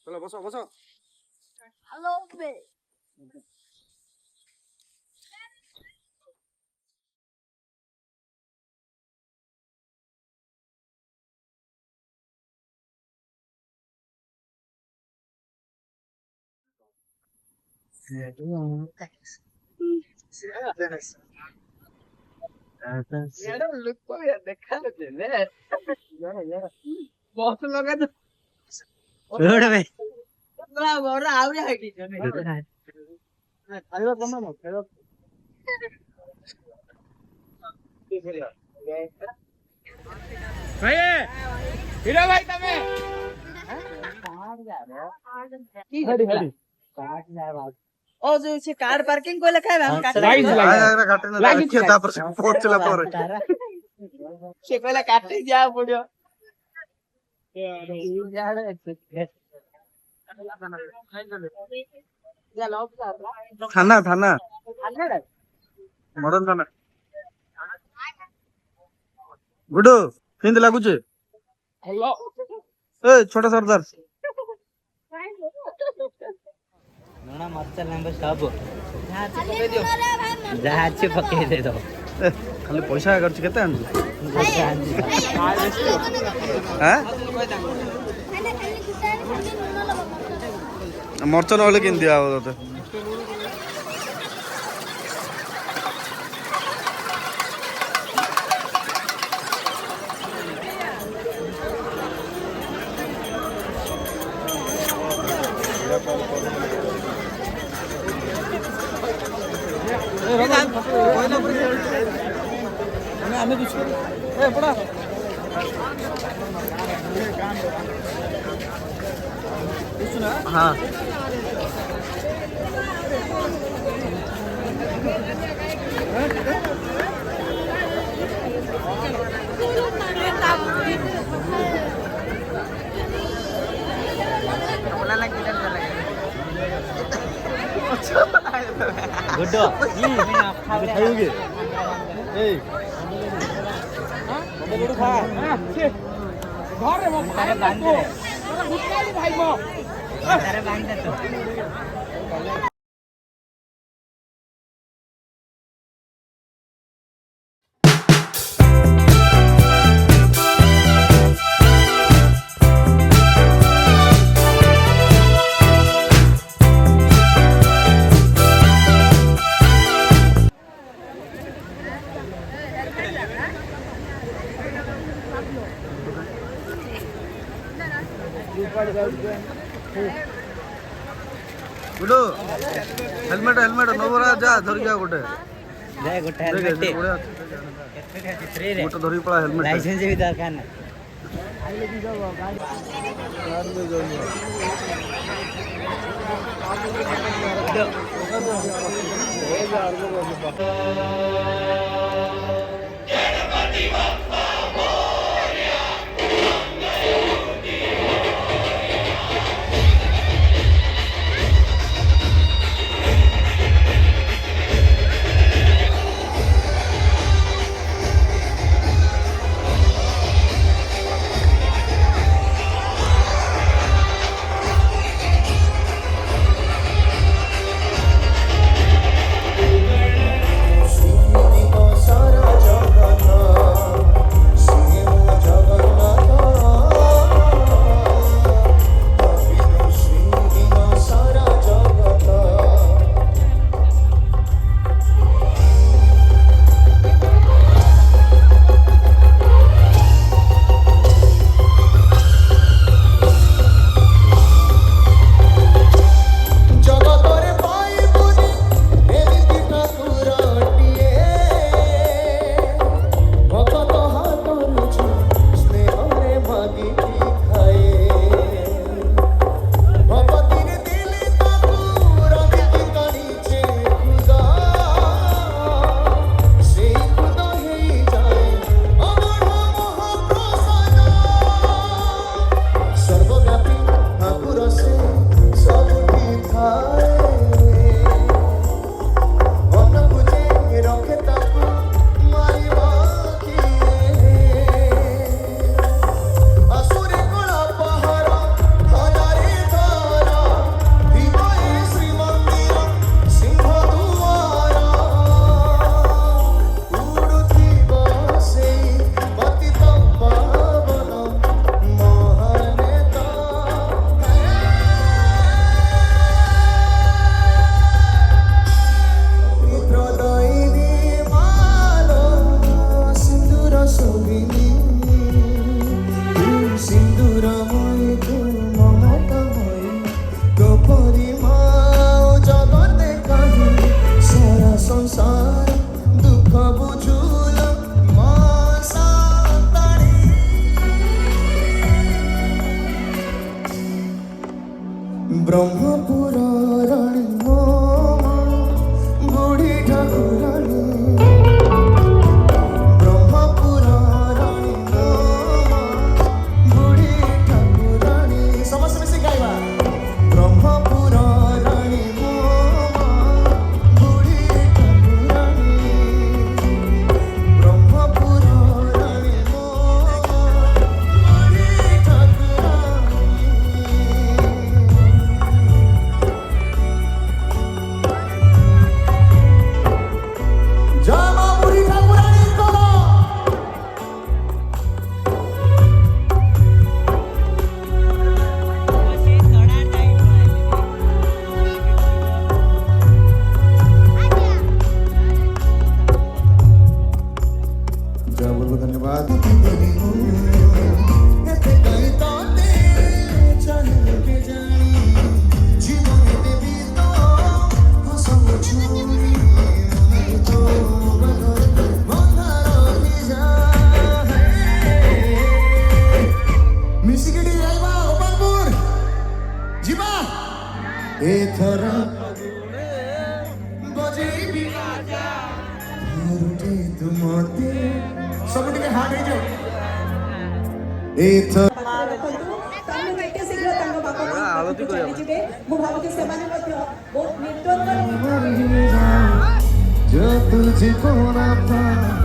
चलो बसो बसो। हेलो बे बहुत लगा तो रोड पे बोरा आवरे हटी खाइबा कम न खाइबा भाई हीरो भाई तमे हडी हडी ओ जो से कार पार्किंग को लिखा है हम लाइस काट लाइस लाइस तापर पोर्ट चला पर से पहले काट जा पड़ियो थाना थाना मदन थाना गुडू किंद लागुचे हेलो ए छोटा सरदार नोना मरचा लेंबे सब जहाज से पके दे दो खाली पैसा खर्च केते आन हां मरचा नले किन दिया हो तते आम्ही दुसरं ए पडा हां गुड्डो खाओगे ए बबलू खा घरे म तारे बांध दे गुटकाली भाई म तारे बांध दे तो गुडू हेलमेट हेलमेट नोबरा जा धर गया गोटे दे गोटे हेलमेट फ्री रे गोटे धरी पड़ा हेलमेट लाइसेंस भी दरकार ना ब्रह्मपुर रानी मो बुढ़ी ठाकुरानी ब्रह्मपुर रानी मो बुढ़ी ठाकुरानी समस्त मिसी गाइबा ब्रह्मपुर रानी मो बुढ़ी ठाकुरानी ब्रह्मपुर रानी मो बुढ़ी ठाकुरानी जय मां बुढ़ी ठाकुरानी को जय बोलो धन्यवाद मिसिकिटी जाइबा गोपालपुर जिबा एथर बजेबी आजा रुटी तुमते सब टिके हाथ हे जो एथर आलती को जो तुझको ना पा